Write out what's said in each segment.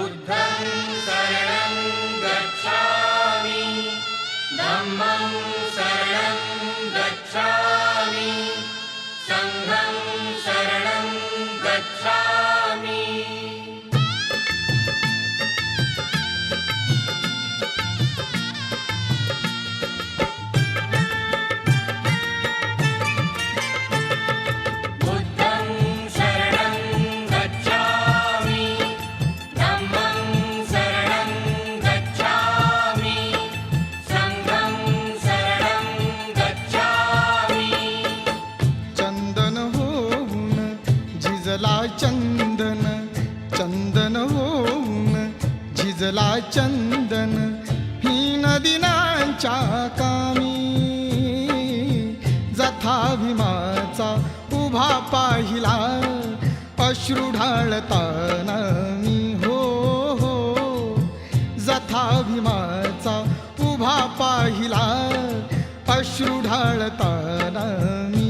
बुद्धं शरणं गच्छामि धम्मं शरणं गच्छामि संघं शरणं गच्छामि। चंदन चंदन होऊन झिजला चंदन हीन दिनांच्या कामी जथा भीमाचा उभा पाहिला अश्रू ढाळताना मी हो हो जथा भीमाचा उभा पाहिला अश्रू ढाळताना मी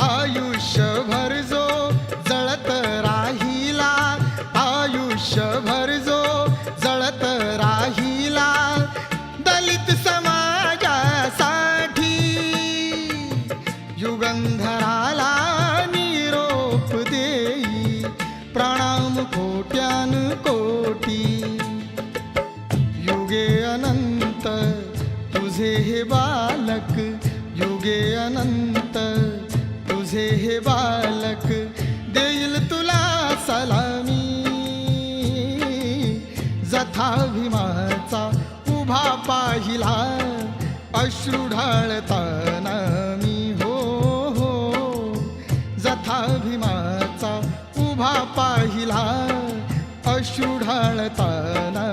आयुष्यभर जो जळत राहिला आयुष्यभर जो जळत राहिला दलित समाजासाठी युगंधराला निरोप देई प्रणाम कोट्यान कोटी युगे अनंत तुझे हे बालक युगे अनंत तुझे हे बालक देईल तुला सलामी जथा भीमाचा उभा पाहिला अश्रू ढाळताना मी हो हो जथा भीमाचा उभा पाहिला अश्रू ढाळताना